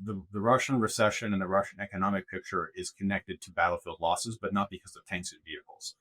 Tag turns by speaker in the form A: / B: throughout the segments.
A: the Russian recession and the Russian economic picture is connected to battlefield losses, but not because of tanks and vehicles.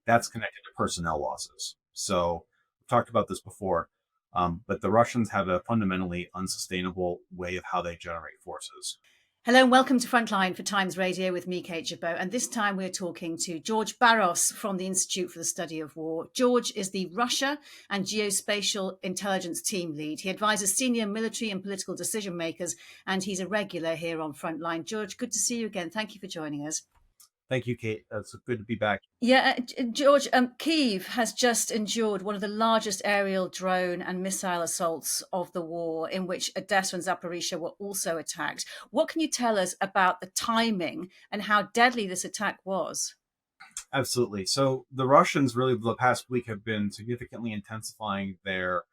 A: That's connected to personnel losses. So we've talked about this before, but the Russians have a fundamentally unsustainable way of how they generate forces.
B: Hello and welcome to Frontline for Times Radio with me, Kate Gerbeau. And this time we're talking to George Barros from the Institute for the Study of War. George is the Russia and Geospatial Intelligence Team Lead. He advises senior military and political decision makers, and he's a regular here on Frontline. George, good to see you again. Thank you for joining us.
A: Thank you, Kate. It's good to be back.
B: Yeah, George, Kyiv has just endured one of the largest aerial drone and missile assaults of the war, in which Odessa and Zaporizhia were also attacked. What can you tell us about the timing and how deadly this attack was?
A: Absolutely. So the Russians really the past week have been significantly intensifying their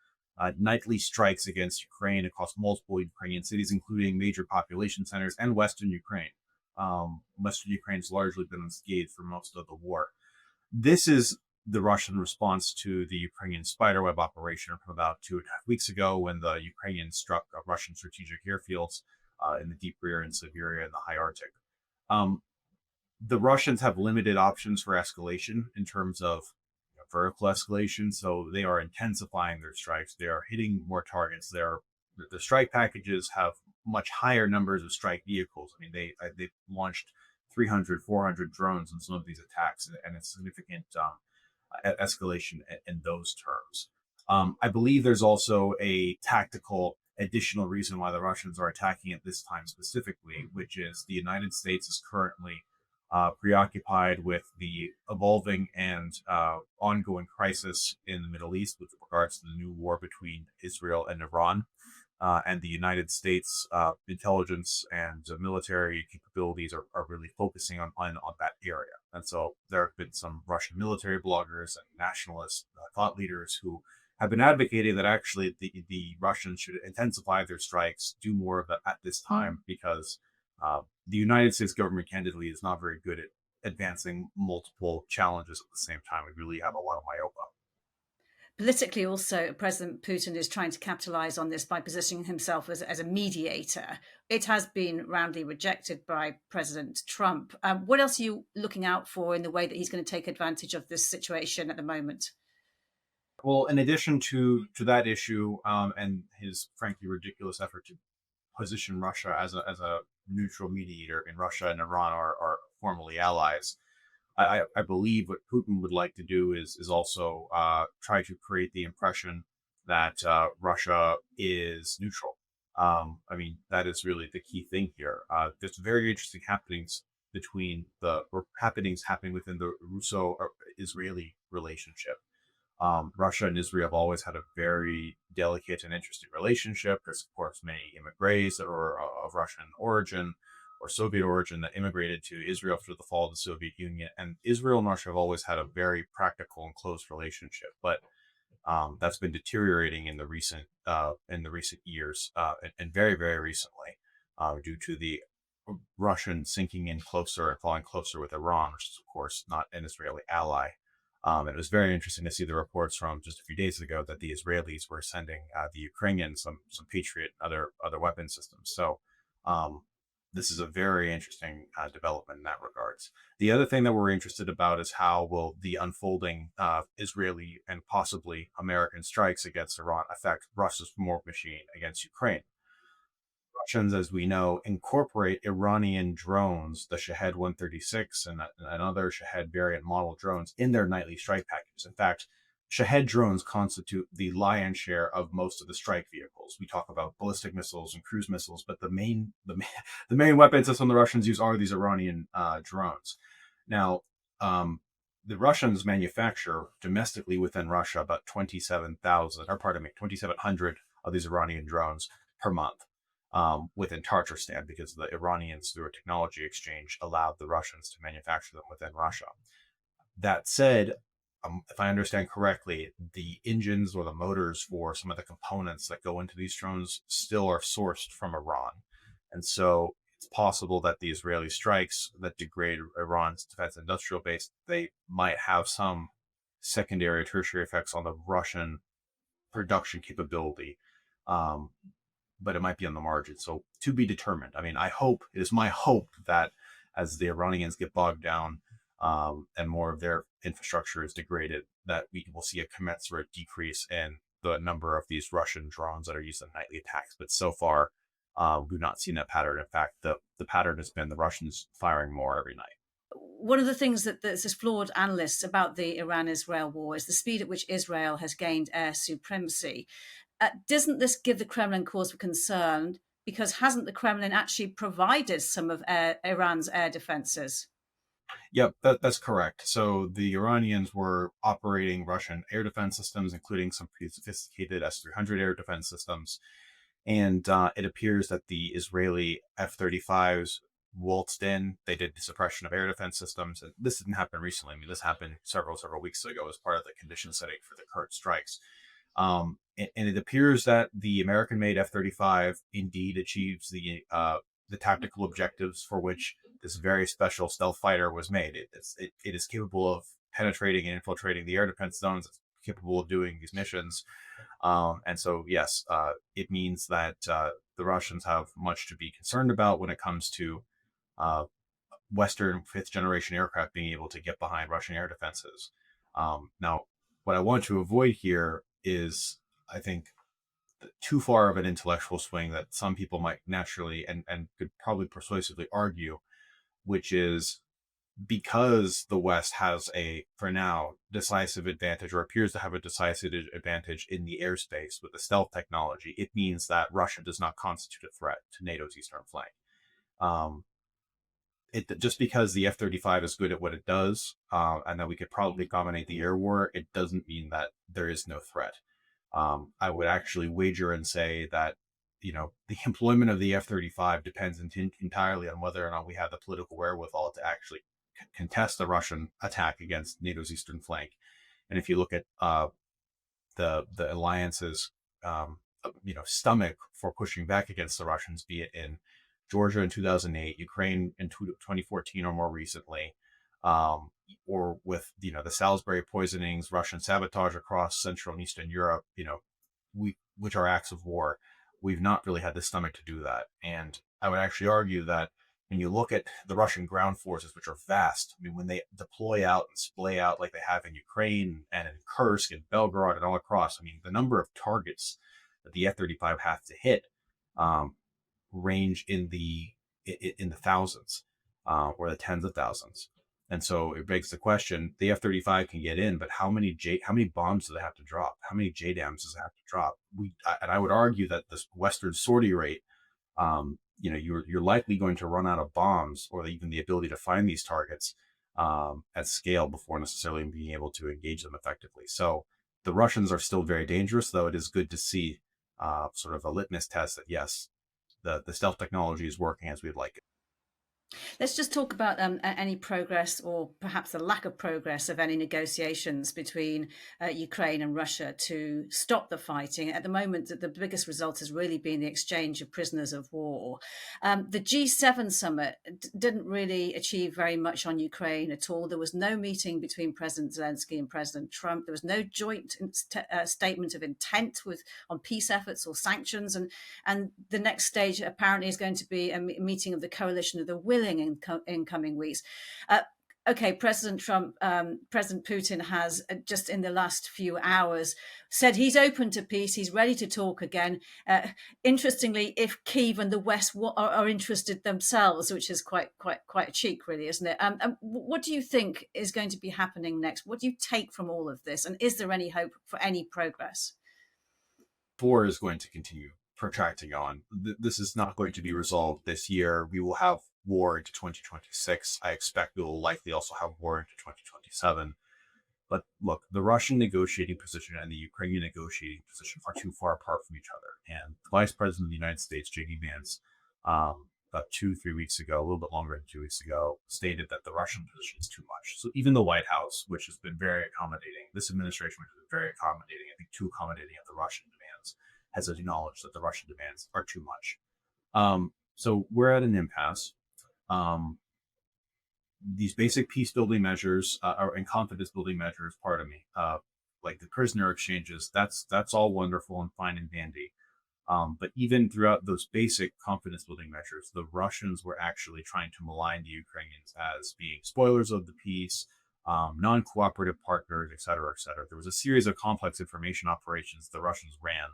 A: nightly strikes against Ukraine across multiple Ukrainian cities, including major population centers and Western Ukraine. Western Ukraine's largely been unscathed for most of the war. This is the Russian response to the Ukrainian spiderweb operation from about 2.5 weeks ago, when the Ukrainians struck Russian strategic airfields in the deep rear in Siberia and the high Arctic. Um, the Russians have limited options for escalation in terms of vertical escalation, so they are intensifying their strikes. They are hitting more targets. The strike packages have much higher numbers of strike vehicles. I mean, they launched 300, 400 drones in some of these attacks, and it's significant escalation in those terms. I believe there's also a tactical additional reason why the Russians are attacking at this time specifically, which is the United States is currently preoccupied with the evolving and ongoing crisis in the Middle East with regards to the new war between Israel and Iran. And the United States intelligence and military capabilities are really focusing on that area. And so there have been some Russian military bloggers and nationalist thought leaders who have been advocating that actually the Russians should intensify their strikes, do more of it at this time, because the United States government, candidly, is not very good at advancing multiple challenges at the same time. We really have a lot of myopia.
B: Politically, also, President Putin is trying to capitalize on this by positioning himself as a mediator. It has been roundly rejected by President Trump. What else are you looking out for in the way that he's going to take advantage of this situation at the moment?
A: Well, in addition to that issue and his frankly ridiculous effort to position Russia as a neutral mediator, in Russia and Iran are formally allies. I believe what Putin would like to do is also try to create the impression that Russia is neutral. I mean, that is really the key thing here. There's very interesting happenings happening within the Russo-Israeli relationship. Russia and Israel have always had a very delicate and interesting relationship. There's, of course, many immigrants that are of Russian origin or Soviet origin that immigrated to Israel after the fall of the Soviet Union. And Israel and Russia have always had a very practical and close relationship, but that's been deteriorating in the recent years, and very, very recently, due to the Russian sinking in closer and falling closer with Iran, which is, of course, not an Israeli ally. And it was very interesting to see the reports from just a few days ago that the Israelis were sending the Ukrainians some Patriot other weapon systems. So this is a very interesting development in that regards. The other thing that we're interested about is how will the unfolding Israeli and possibly American strikes against Iran affect Russia's war machine against Ukraine. Russians, as we know, incorporate Iranian drones, the Shahed 136 and other Shahed variant model drones, in their nightly strike packages. In fact, Shahed drones constitute the lion's share of most of the strike vehicles. We talk about ballistic missiles and cruise missiles, but the main weapon system the Russians use are these Iranian drones. Now, the Russians manufacture domestically within Russia about 2,700 of these Iranian drones per month. Within Tartarstan, because the Iranians, through a technology exchange, allowed the Russians to manufacture them within Russia. That said, if I understand correctly, the engines or the motors for some of the components that go into these drones still are sourced from Iran. And so it's possible that the Israeli strikes that degrade Iran's defense industrial base, they might have some secondary or tertiary effects on the Russian production capability. but it might be on the margin. So to be determined. I mean, it is my hope that as the Iranians get bogged down and more of their infrastructure is degraded, that we will see a commensurate decrease in the number of these Russian drones that are used in nightly attacks. But so far, we've not seen that pattern. In fact, the pattern has been the Russians firing more every night.
B: One of the things that's explored analysts about the Iran-Israel war is the speed at which Israel has gained air supremacy. Doesn't this give the Kremlin cause for concern? Because hasn't the Kremlin actually provided some of Iran's air defenses?
A: Yep, that's correct. So the Iranians were operating Russian air defense systems, including some pretty sophisticated S-300 air defense systems. And it appears that the Israeli F-35s waltzed in. They did the suppression of air defense systems. And this didn't happen recently. I mean, this happened several weeks ago as part of the condition setting for the current strikes. And it appears that the American-made F-35 indeed achieves the tactical objectives for which this very special stealth fighter was made. It is capable of penetrating and infiltrating the air defense zones. It's capable of doing these missions. And so, yes, it means that the Russians have much to be concerned about when it comes to Western fifth generation aircraft being able to get behind Russian air defenses. Now, what I want to avoid here is, I think, too far of an intellectual swing that some people might naturally and could probably persuasively argue, which is because the West has for now, decisive advantage, or appears to have a decisive advantage in the airspace with the stealth technology, it means that Russia does not constitute a threat to NATO's eastern flank. Just because the F-35 is good at what it does, and that we could probably dominate the air war, it doesn't mean that there is no threat. I would actually wager and say that, the employment of the F-35 depends entirely on whether or not we have the political wherewithal to actually contest the Russian attack against NATO's eastern flank. And if you look at the alliance's stomach for pushing back against the Russians, be it in Georgia in 2008, Ukraine in 2014 or more recently, or with the Salisbury poisonings, Russian sabotage across Central and Eastern Europe, which are acts of war. We've not really had the stomach to do that. And I would actually argue that when you look at the Russian ground forces, which are vast, I mean, when they deploy out and splay out like they have in Ukraine and in Kursk and Belgorod and all across, I mean, the number of targets that the F-35 have to hit range in the thousands or the tens of thousands. And so it begs the question: the F-35 can get in, but how many bombs do they have to drop? How many JDAMs does it have to drop? And I would argue that this Western sortie rate, you're likely going to run out of bombs or even the ability to find these targets at scale before necessarily being able to engage them effectively. So the Russians are still very dangerous, though it is good to see sort of a litmus test that yes, the stealth technology is working as we'd like it.
B: Let's just talk about any progress, or perhaps the lack of progress, of any negotiations between Ukraine and Russia to stop the fighting. At the moment, the biggest result has really been the exchange of prisoners of war. The G7 summit didn't really achieve very much on Ukraine at all. There was no meeting between President Zelensky and President Trump. There was no joint statement of intent on peace efforts or sanctions. And the next stage apparently is going to be a meeting of the coalition of the willing in coming weeks. Okay, President Trump, President Putin has just in the last few hours said he's open to peace. He's ready to talk again. Interestingly, if Kyiv and the West are interested themselves, which is quite a cheek, really, isn't it? What do you think is going to be happening next? What do you take from all of this? And is there any hope for any progress?
A: War is going to continue protracting on. This is not going to be resolved this year. We will have war into 2026. I expect we will likely also have war into 2027. But look, the Russian negotiating position and the Ukrainian negotiating position are too far apart from each other. And the Vice President of the United States, J.D. Vance, about 2-3 weeks ago, a little bit longer than 2 weeks ago, stated that the Russian position is too much. So even the White House, which has been very accommodating, this administration, which has been very accommodating, I think too accommodating of the Russian demands, has acknowledged that the Russian demands are too much. So we're at an impasse. These basic peace building measures and confidence building measures, like the prisoner exchanges, that's all wonderful and fine and dandy. But even throughout those basic confidence building measures, the Russians were actually trying to malign the Ukrainians as being spoilers of the peace, non cooperative partners, et cetera, et cetera. There was a series of complex information operations the Russians ran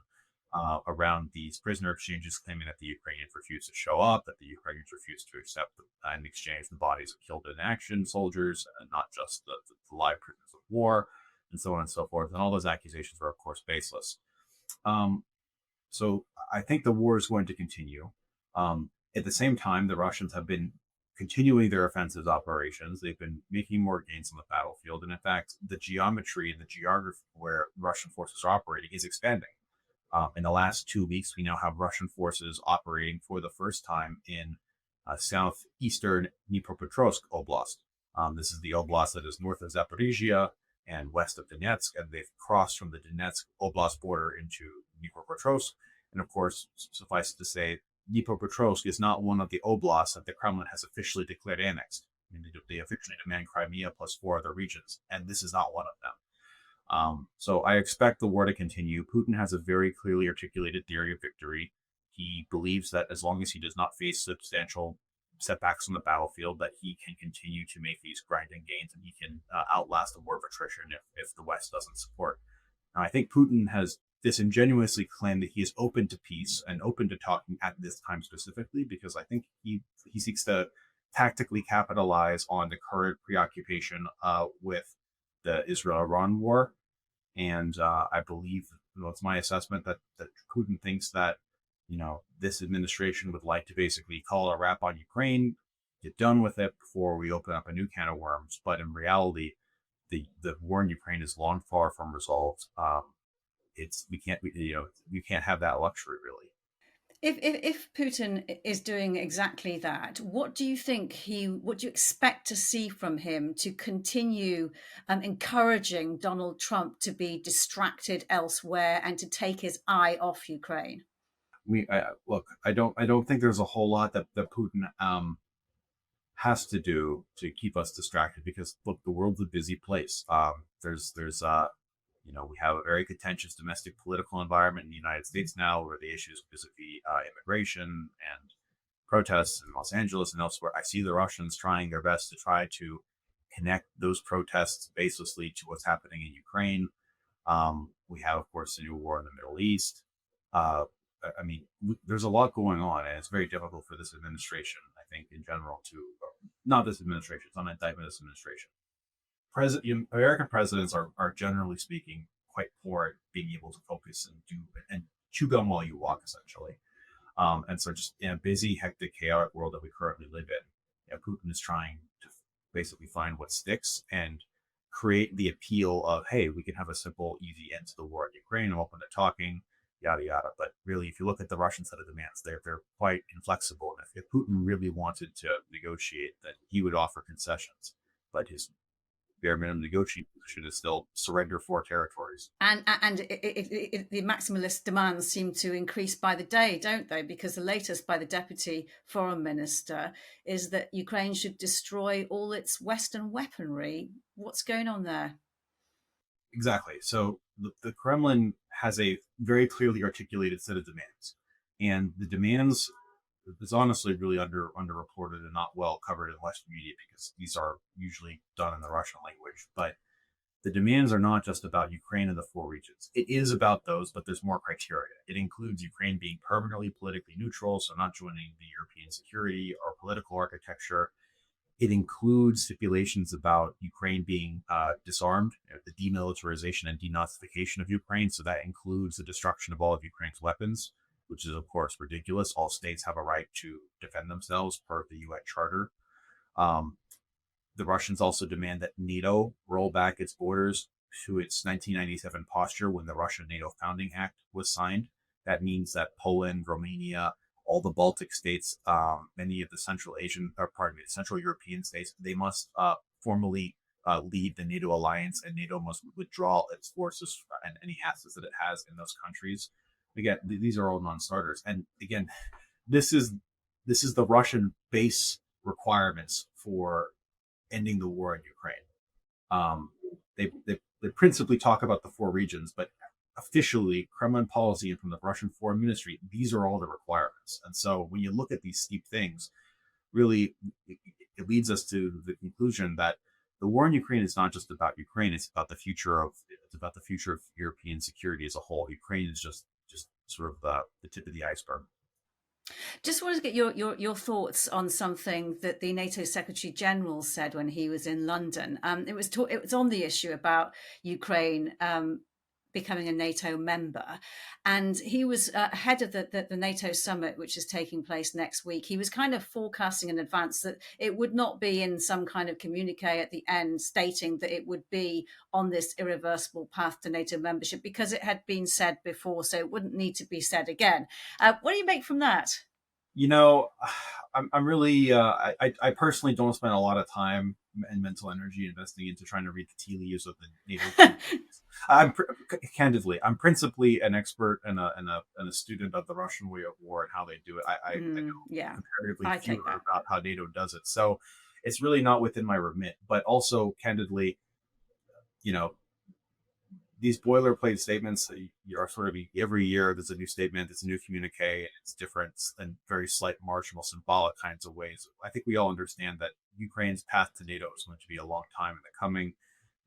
A: around these prisoner exchanges, claiming that the Ukrainians refused to show up, that the Ukrainians refused to accept and exchange the bodies of killed in action soldiers, and not just the live prisoners of war, and so on and so forth. And all those accusations were, of course, baseless. Um, so I think the war is going to continue. At the same time, the Russians have been continuing their offensive operations. They've been making more gains on the battlefield. And in fact, the geometry and the geography where Russian forces are operating is expanding. In the last 2 weeks, we now have Russian forces operating for the first time in southeastern Dnipropetrovsk Oblast. This is the oblast that is north of Zaporizhia and west of Donetsk, and they've crossed from the Donetsk Oblast border into Dnipropetrovsk. And of course, suffice it to say, Dnipropetrovsk is not one of the oblasts that the Kremlin has officially declared annexed. I mean, they officially demand Crimea plus 4 other regions, and this is not one of them. So I expect the war to continue. Putin has a very clearly articulated theory of victory. He believes that as long as he does not face substantial setbacks on the battlefield, that he can continue to make these grinding gains, and he can outlast the war of attrition if the West doesn't support. Now, I think Putin has disingenuously claimed that he is open to peace and open to talking at this time specifically, because I think he seeks to tactically capitalize on the current preoccupation with the Israel-Iran war. And I believe, it's my assessment that Putin thinks that, this administration would like to basically call a wrap on Ukraine, get done with it before we open up a new can of worms. But in reality, the war in Ukraine is long far from resolved. We can't have that luxury, really.
B: If Putin is doing exactly that, what do you expect to see from him to continue encouraging Donald Trump to be distracted elsewhere and to take his eye off Ukraine?
A: Look, I don't think there's a whole lot that Putin has to do to keep us distracted, because look, the world's a busy place. We have a very contentious domestic political environment in the United States now, where the issues vis-a-vis immigration and protests in Los Angeles and elsewhere. I see the Russians trying their best to try to connect those protests baselessly to what's happening in Ukraine. We have, of course, a new war in the Middle East. There's a lot going on, and it's very difficult for this administration, I think, in general, not this administration, it's not an indictment of this administration. American presidents are generally speaking quite poor at being able to focus and chew gum while you walk, essentially. And so, just in a busy, hectic, chaotic world that we currently live in, Putin is trying to basically find what sticks and create the appeal of, hey, we can have a simple, easy end to the war in Ukraine. I'm open to talking, yada yada. But really, if you look at the Russian set of demands, they're quite inflexible. And if Putin really wanted to negotiate, then he would offer concessions. But his bare minimum negotiation position is still surrender 4 territories.
B: And the maximalist demands seem to increase by the day, don't they? Because the latest by the deputy foreign minister is that Ukraine should destroy all its Western weaponry. What's going on there?
A: Exactly. So the Kremlin has a very clearly articulated set of demands, and the demands is honestly really underreported and not well covered in Western media, because these are usually done in the Russian language. But the demands are not just about Ukraine and the 4 regions. It is about those, but there's more criteria. It includes Ukraine being permanently politically neutral, so not joining the European security or political architecture. It includes stipulations about Ukraine being disarmed, the demilitarization and denazification of Ukraine. So that includes the destruction of all of Ukraine's weapons, which is, of course, ridiculous. All states have a right to defend themselves per the UN Charter. The Russians also demand that NATO roll back its borders to its 1997 posture when the Russian NATO Founding Act was signed. That means that Poland, Romania, all the Baltic states, many of the Central European states, they must formally leave the NATO alliance, and NATO must withdraw its forces and any assets that it has in those countries. Again, these are all non-starters. And again, this is the Russian base requirements for ending the war in Ukraine. They principally talk about the 4 regions, but officially Kremlin policy and from the Russian Foreign Ministry, these are all the requirements. And so when you look at these steep things, really, it leads us to the conclusion that the war in Ukraine is not just about Ukraine; it's about the future of European security as a whole. Ukraine is just sort of the tip of the iceberg.
B: Just wanted to get your thoughts on something that the NATO Secretary General said when he was in London. It was on the issue about Ukraine becoming a NATO member, and he was ahead of the NATO summit, which is taking place next week. He was kind of forecasting in advance that it would not be in some kind of communique at the end stating that it would be on this irreversible path to NATO membership, because it had been said before, so it wouldn't need to be said again. What do you make from that?
A: You know, I'm really I personally don't spend a lot of time and mental energy investing into trying to read the tea leaves of the NATO communities. Candidly, I'm principally an expert and a student of the Russian way of war and how they do it. I know
B: Yeah,
A: comparatively
B: I take
A: fewer
B: that.
A: about how NATO does it, so it's really not within my remit. But also, candidly, you know, these boilerplate statements are sort of every year there's a new statement, it's a new communique, and it's different in very slight marginal symbolic kinds of ways. I think we all understand that Ukraine's path to NATO is going to be a long time in the coming.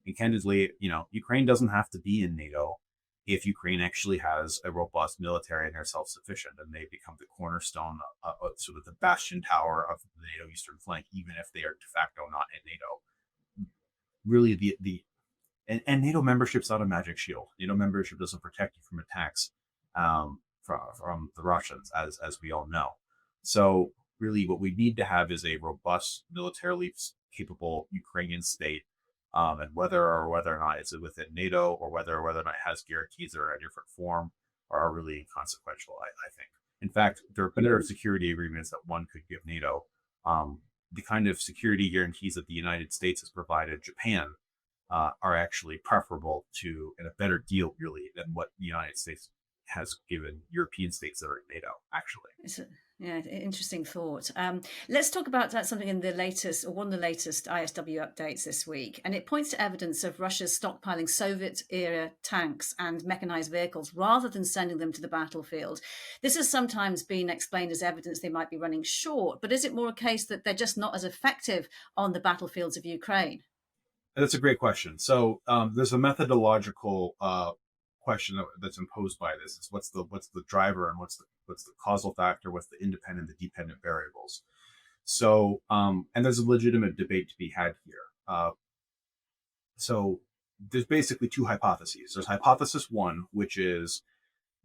A: And candidly, Ukraine doesn't have to be in NATO if Ukraine actually has a robust military and they're self-sufficient and they become the cornerstone of sort of the bastion tower of the NATO eastern flank, even if they are de facto not in NATO. Really, and NATO membership's not a magic shield. NATO membership doesn't protect you from attacks from the Russians, as we all know. So really, what we need to have is a robust, militarily capable Ukrainian state, and whether or not it's within NATO or whether or not it has guarantees that are a different form are really inconsequential. I think. In fact, there are better security agreements that one could give NATO. The kind of security guarantees that the United States has provided Japan are actually preferable to and a better deal really than what the United States has given European states that are in NATO. Actually,
B: Yeah, interesting thought. Let's talk about that, something in the latest, or one of the latest ISW updates this week, and it points to evidence of Russia's stockpiling Soviet-era tanks and mechanized vehicles rather than sending them to the battlefield. This has sometimes been explained as evidence they might be running short, but is it more a case that they're just not as effective on the battlefields of Ukraine?
A: that's a great question. So there's a methodological question that's imposed by this. It's what's the driver and what's the causal factor, what's the independent, the dependent variables. So and there's a legitimate debate to be had here. So there's basically two hypotheses. There's hypothesis one, which is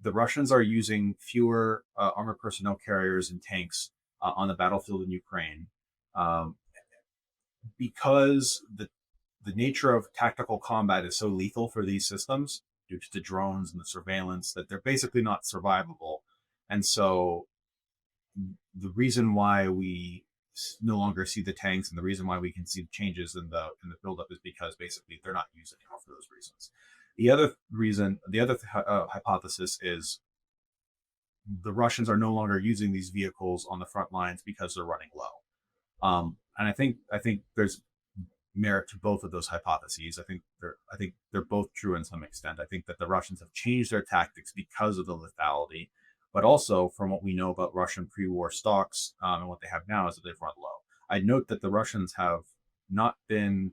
A: the Russians are using fewer armored personnel carriers and tanks on the battlefield in Ukraine um, because the nature of tactical combat is so lethal for these systems due to the drones and the surveillance that they're basically not survivable. And so the reason why we no longer see the tanks and the reason why we can see changes in the buildup is because basically they're not used anymore for those reasons. The other hypothesis is the Russians are no longer using these vehicles on the front lines because they're running low. And I think there's merit to both of those hypotheses. I think they're both true in some extent. I think that the Russians have changed their tactics because of the lethality, but also from what we know about Russian pre-war stocks and what they have now is that they've run low. I'd note that the Russians have not been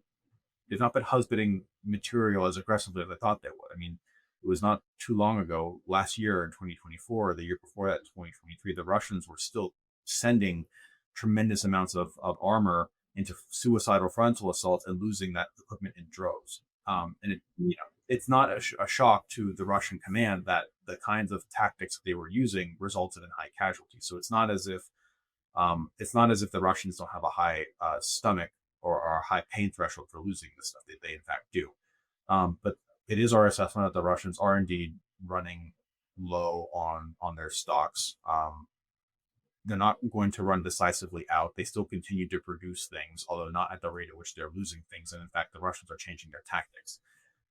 A: they've not been husbanding material as aggressively as I thought they would. I mean, it was not too long ago, last year in 2024, the year before that in 2023, the Russians were still sending tremendous amounts of armor into suicidal frontal assaults and losing that equipment in droves. It's not a shock to the Russian command that the kinds of tactics they were using resulted in high casualties. So it's not as if the Russians don't have a high stomach or a high pain threshold for losing this stuff. They in fact do. But it is our assessment that the Russians are indeed running low on their stocks. They're not going to run decisively out. They still continue to produce things, although not at the rate at which they're losing things. And in fact, the Russians are changing their tactics.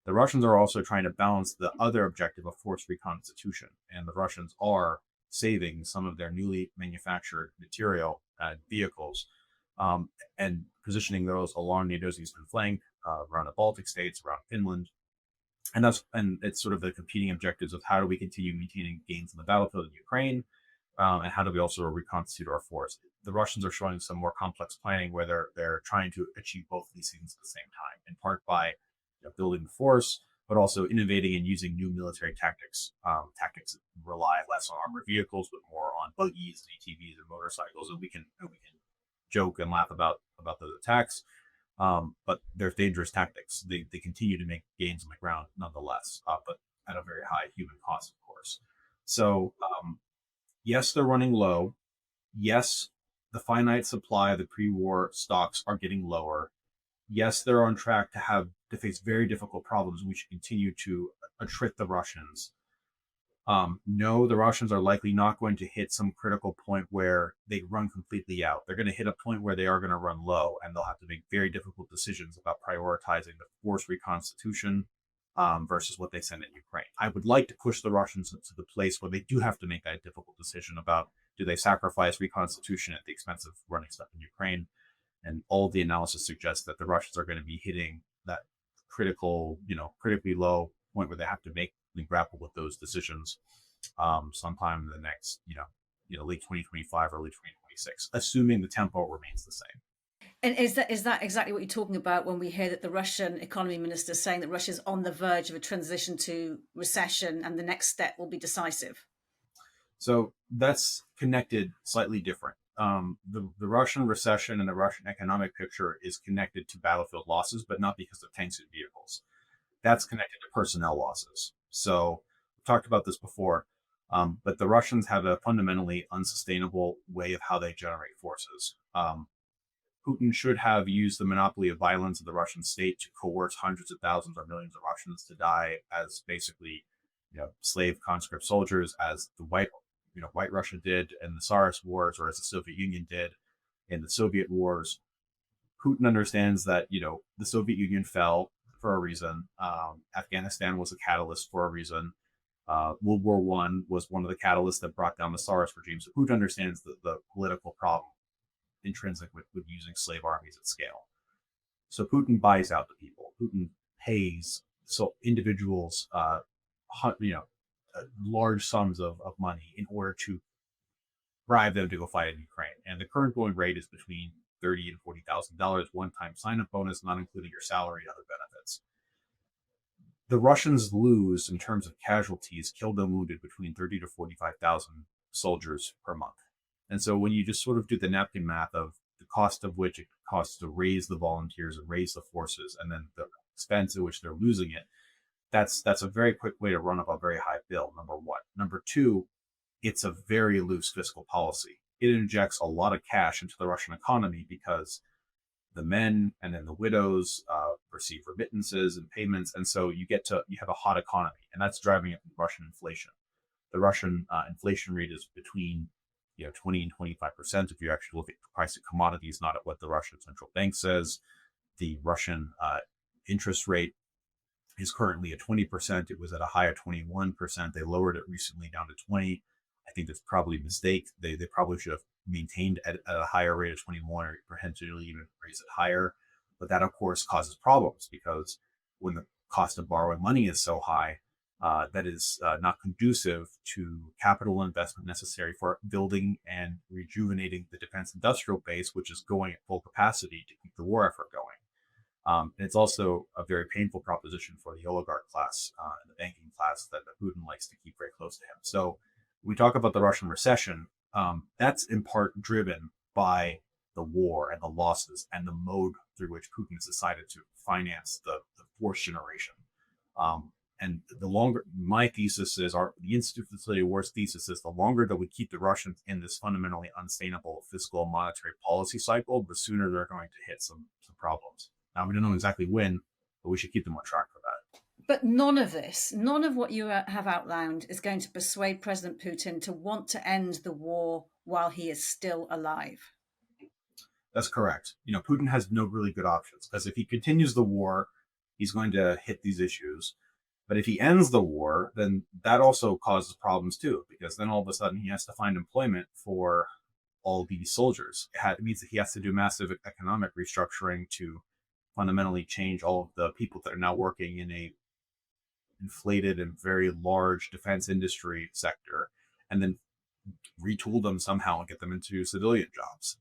A: The Russians are also trying to balance the other objective of force reconstitution. And the Russians are saving some of their newly manufactured material and vehicles and positioning those along NATO's eastern flank, around the Baltic states, around Finland, And it's sort of the competing objectives of how do we continue maintaining gains in the battlefield in Ukraine, and how do we also reconstitute our force. The Russians are showing some more complex planning where they're trying to achieve both of these things at the same time, in part by building the force, but also innovating and using new military tactics. Tactics that rely less on armored vehicles, but more on buggies, and ATVs, and motorcycles. And we can joke and laugh about those attacks. But they're dangerous tactics. They continue to make gains on the ground nonetheless, but at a very high human cost, of course. So yes, they're running low. Yes, the finite supply of the pre-war stocks are getting lower. Yes, they're on track to face very difficult problems. We should continue to attrit the Russians. No, the Russians are likely not going to hit some critical point where they run completely out. They're going to hit a point where they are going to run low, and they'll have to make very difficult decisions about prioritizing the force reconstitution versus what they send in Ukraine. I would like to push the Russians to the place where they do have to make that difficult decision about, do they sacrifice reconstitution at the expense of running stuff in Ukraine? And all the analysis suggests that the Russians are going to be hitting that critically low point where they have to make and grapple with those decisions sometime in the next, late 2025, early 2026, assuming the tempo remains the same.
B: And is that exactly what you're talking about when we hear that the Russian economy minister is saying that Russia's on the verge of a transition to recession and the next step will be decisive?
A: So that's connected slightly different. The Russian recession and the Russian economic picture is connected to battlefield losses, but not because of tanks and vehicles. That's connected to personnel losses. So we've talked about this before, but the Russians have a fundamentally unsustainable way of how they generate forces. Putin should have used the monopoly of violence of the Russian state to coerce hundreds of thousands or millions of Russians to die as basically, slave conscript soldiers, as the White Russia did in the Tsarist wars, or as the Soviet Union did in the Soviet wars. Putin understands that, the Soviet Union fell for a reason. Afghanistan was a catalyst for a reason. World War I was one of the catalysts that brought down the Tsarist regime. So Putin understands the political problem intrinsic with using slave armies at scale. So Putin buys out the people. Putin pays individuals, large sums of money in order to bribe them to go fight in Ukraine. And the current going rate is between $30,000 and $40,000 one-time sign-up bonus, not including your salary and other benefits. The Russians lose, in terms of casualties, killed and wounded, between 30,000 to 45,000 soldiers per month. And so when you just sort of do the napkin math of the cost of which it costs to raise the volunteers and raise the forces, and then the expense at which they're losing it, that's a very quick way to run up a very high bill, number one. Number two, it's a very loose fiscal policy. It injects a lot of cash into the Russian economy because the men and then the widows receive remittances and payments, and so you have a hot economy, and that's driving up Russian inflation. The Russian inflation rate is between 20 and 25% if you actually look at the price of commodities, not at what the Russian central bank says. The Russian interest rate is currently at 20%. It was at a high of 21%. They lowered it recently down to 20. I think that's probably a mistake. They probably should have maintained at a higher rate of 21, or potentially even raise it higher. But that, of course, causes problems, because when the cost of borrowing money is so high, that is not conducive to capital investment necessary for building and rejuvenating the defense industrial base, which is going at full capacity to keep the war effort going. And it's also a very painful proposition for the oligarch class and the banking class that Putin likes to keep very close to him. So we talk about the Russian recession. That's in part driven by the war and the losses and the mode through which Putin has decided to finance the force generation. And the longer, my thesis is, the Institute for the Study of War's thesis is, the longer that we keep the Russians in this fundamentally unsustainable fiscal and monetary policy cycle, the sooner they're going to hit some problems. Now, we don't know exactly when, but we should keep them on track for that.
B: But none of what you have outlined is going to persuade President Putin to want to end the war while he is still alive.
A: That's correct. Putin has no really good options, because if he continues the war, he's going to hit these issues. But if he ends the war, then that also causes problems too, because then all of a sudden he has to find employment for all these soldiers. It means that he has to do massive economic restructuring to fundamentally change all of the people that are now working in a inflated and very large defense industry sector, and then retool them somehow and get them into civilian jobs.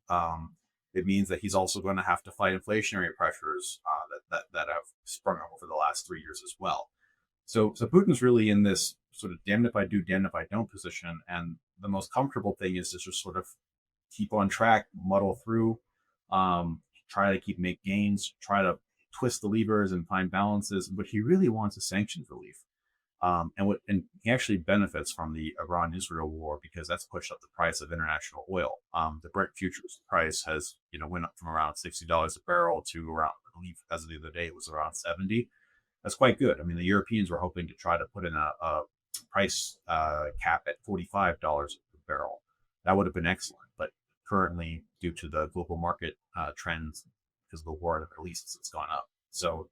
A: It means that he's also going to have to fight inflationary pressures that have sprung up over the last 3 years as well. So Putin's really in this sort of damned if I do, damned if I don't position. And the most comfortable thing is to just sort of keep on track, muddle through, try to make gains, try to twist the levers and find balances. But he really wants a sanctions relief. And he actually benefits from the Iran-Israel war because that's pushed up the price of international oil. The Brent futures price has went up from around $60 a barrel to around, I believe, as of the other day, it was around 70. That's quite good. I mean, the Europeans were hoping to try to put in a price cap at $45 a barrel. That would have been excellent, but currently, due to the global market trends, because of the war in the Middle East, it's gone up. So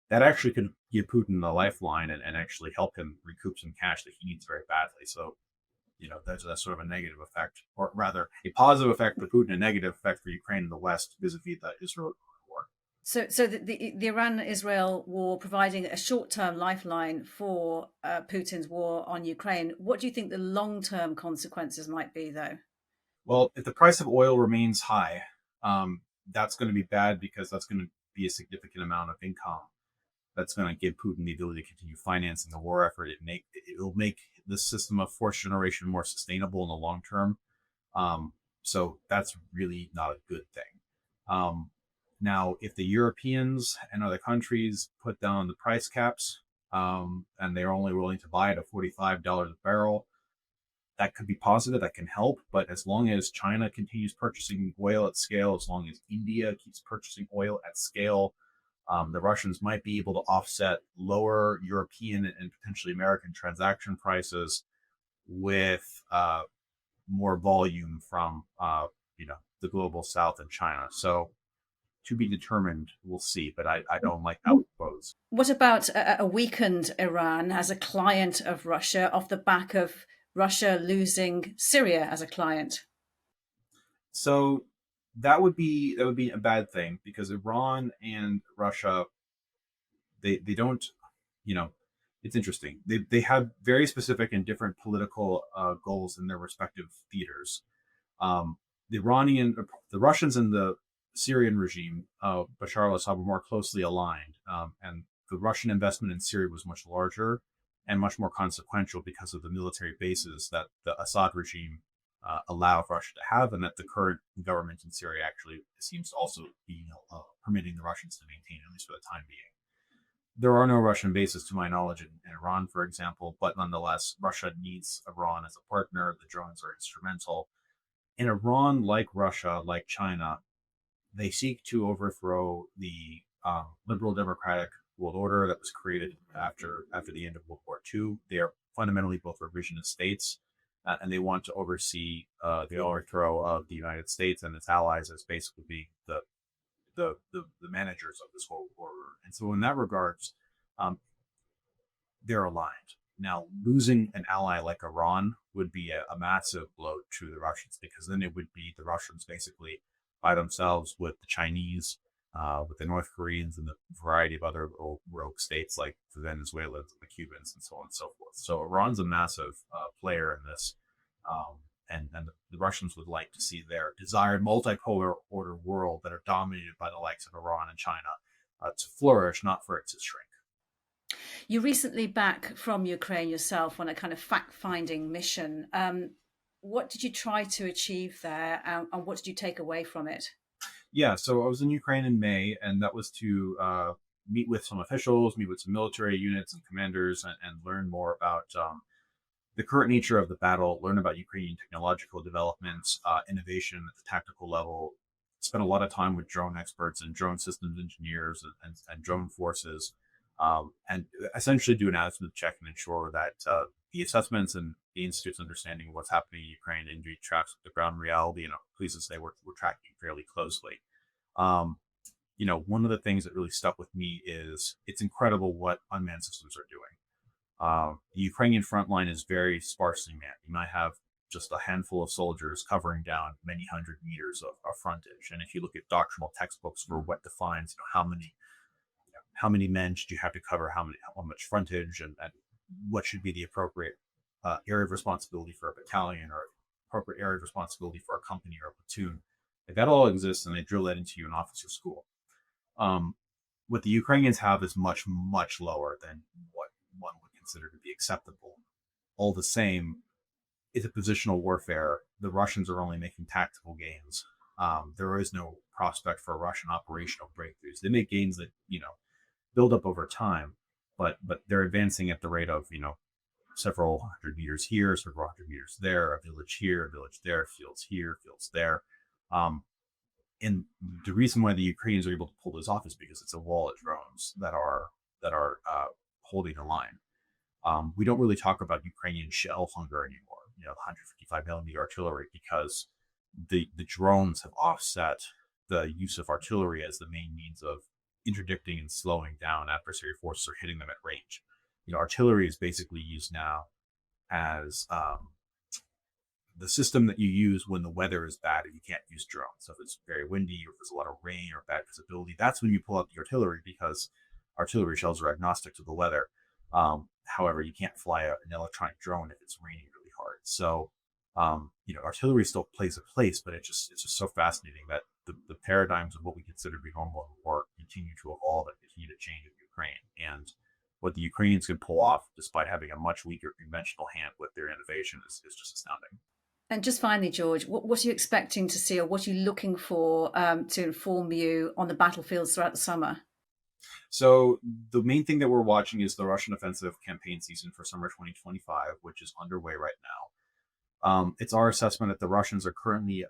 A: that actually could give Putin a lifeline and actually help him recoup some cash that he needs very badly. So, that's sort of a negative effect, or rather a positive effect for Putin, a negative effect for Ukraine and the West vis-a-vis the Israel war.
B: So the Iran-Israel war providing a short-term lifeline for Putin's war on Ukraine. What do you think the long-term consequences might be, though?
A: Well, if the price of oil remains high, that's going to be bad because that's going to be a significant amount of income that's going to give Putin the ability to continue financing the war effort. It'll make the system of force generation more sustainable in the long term. So that's really not a good thing. Now, if the Europeans and other countries put down the price caps, and they're only willing to buy it at $45 a barrel, that could be positive, that can help. But as long as China continues purchasing oil at scale, as long as India keeps purchasing oil at scale, the Russians might be able to offset lower European and potentially American transaction prices with more volume from the global South and China. So to be determined, we'll see. But I don't like how it goes.
B: What about a weakened Iran as a client of Russia off the back of Russia losing Syria as a client?
A: So that would be a bad thing because Iran and Russia, they don't, it's interesting. They have very specific and different political goals in their respective theaters. The Russians and the Syrian regime, Bashar al-Assad, were more closely aligned, and the Russian investment in Syria was much larger and much more consequential because of the military bases that the Assad regime allow Russia to have, and that the current government in Syria actually seems to also be permitting the Russians to maintain, at least for the time being. There are no Russian bases, to my knowledge, in Iran, for example, but nonetheless, Russia needs Iran as a partner. The drones are instrumental. In Iran, like Russia, like China, they seek to overthrow the liberal democratic world order that was created after the end of World War II. They are fundamentally both revisionist states, and they want to oversee the overthrow of the United States and its allies as basically being the managers of this whole order. And so in that regards, they're aligned. Now, losing an ally like Iran would be a massive blow to the Russians, because then it would be the Russians basically by themselves with the Chinese, with the North Koreans, and the variety of other rogue states like the Venezuelans, the Cubans, and so on and so forth. So Iran's a massive player in this, and the Russians would like to see their desired multipolar order world that are dominated by the likes of Iran and China to flourish, not for it to shrink.
B: You're recently back from Ukraine yourself on a kind of fact-finding mission. What did you try to achieve there, and what did you take away from it?
A: Yeah, so I was in Ukraine in May, and that was to meet with some officials, meet with some military units and commanders, and learn more about the current nature of the battle, learn about Ukrainian technological developments, innovation at the tactical level. Spent a lot of time with drone experts and drone systems engineers and drone forces, and essentially do an attitude check and ensure that the assessments and the Institute's understanding of what's happening in Ukraine indeed tracks with the ground reality. And I'm pleased to say we're tracking fairly closely. One of the things that really stuck with me is it's incredible what unmanned systems are doing. The Ukrainian front line is very sparsely manned. You might have just a handful of soldiers covering down many hundred meters of frontage. And if you look at doctrinal textbooks for what defines how how many men should you have to cover, how much frontage, and what should be the appropriate area of responsibility for a battalion, or appropriate area of responsibility for a company or a platoon. Like, that all exists, and they drill that into you in officer school. What the Ukrainians have is much, much lower than what one would consider to be acceptable. All the same, it's a positional warfare. The Russians are only making tactical gains. There is no prospect for Russian operational breakthroughs. They make gains that, build up over time, but they're advancing at the rate of, several hundred meters here, several hundred meters there, a village here, a village there, fields here, fields there. And the reason why the Ukrainians are able to pull this off is because it's a wall of drones that are holding the line. We don't really talk about Ukrainian shell hunger anymore, 155 millimeter artillery, because the drones have offset the use of artillery as the main means of interdicting and slowing down adversary forces or hitting them at range. Artillery is basically used now as the system that you use when the weather is bad and you can't use drones. So if it's very windy, or if there's a lot of rain or bad visibility, that's when you pull out the artillery, because artillery shells are agnostic to the weather. However, you can't fly an electronic drone if it's raining really hard. So, artillery still plays a place, but it's just so fascinating that the paradigms of what we consider to be normal in war continue to evolve and continue to change in Ukraine. And what the Ukrainians can pull off, despite having a much weaker conventional hand with their innovation, is just astounding.
B: And just finally, George, what are you expecting to see, or what are you looking for to inform you on the battlefields throughout the summer?
A: So the main thing that we're watching is the Russian offensive campaign season for summer 2025, which is underway right now. It's our assessment that the Russians are currently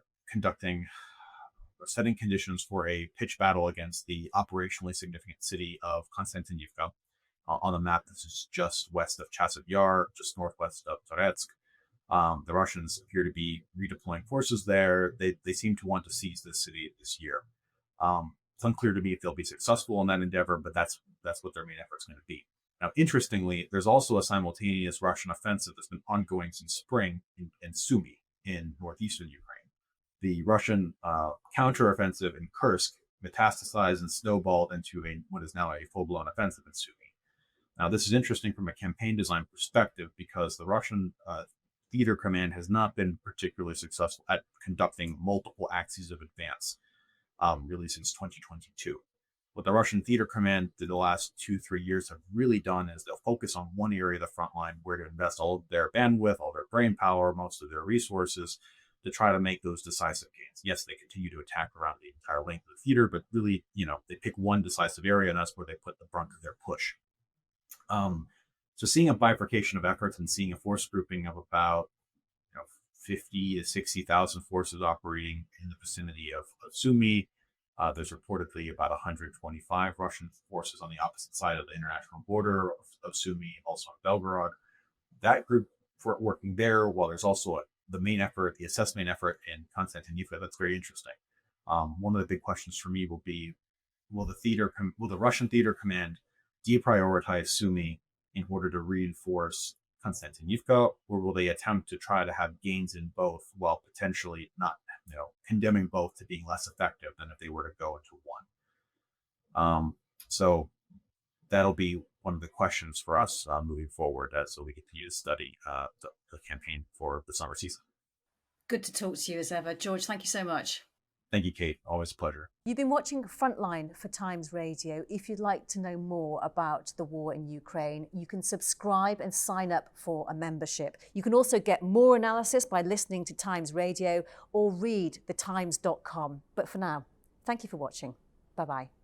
A: setting conditions for a pitched battle against the operationally significant city of Konstantinivka. On the map, this is just west of Chasiv Yar, just northwest of Toretsk. The Russians appear to be redeploying forces there. They seem to want to seize this city this year. It's unclear to me if they'll be successful in that endeavor, but that's what their main effort is going to be. Now, interestingly, there's also a simultaneous Russian offensive that's been ongoing since spring in Sumy, in northeastern Ukraine. The Russian counteroffensive in Kursk metastasized and snowballed into what is now a full-blown offensive in Sumy. Now, this is interesting from a campaign design perspective, because the Russian theater command has not been particularly successful at conducting multiple axes of advance, really since 2022. What the Russian theater command did the last 2-3 years have really done is they'll focus on one area of the front line where to invest all of their bandwidth, all their brain power, most of their resources to try to make those decisive gains. Yes, they continue to attack around the entire length of the theater, but really, they pick one decisive area, and that's where they put the brunt of their push. So seeing a bifurcation of efforts and seeing a force grouping of about 50 to 60,000 forces operating in the vicinity of Sumy. There's reportedly about 125 Russian forces on the opposite side of the international border of Sumy, also in Belgorod. That group for working there, while there's also the main effort, the assessment effort in Konstantinivka, that's very interesting. One of the big questions for me will be, will the Russian theater command deprioritize Sumy in order to reinforce Konstantinivka, or will they attempt to try to have gains in both while potentially not, condemning both to being less effective than if they were to go into one? So that'll be one of the questions for us moving forward as we continue to study the campaign for the summer season.
B: Good to talk to you as ever. George, thank you so much.
A: Thank you, Kate. Always a pleasure.
C: You've been watching Frontline for Times Radio. If you'd like to know more about the war in Ukraine, you can subscribe and sign up for a membership. You can also get more analysis by listening to Times Radio or read thetimes.com. But for now, thank you for watching. Bye-bye.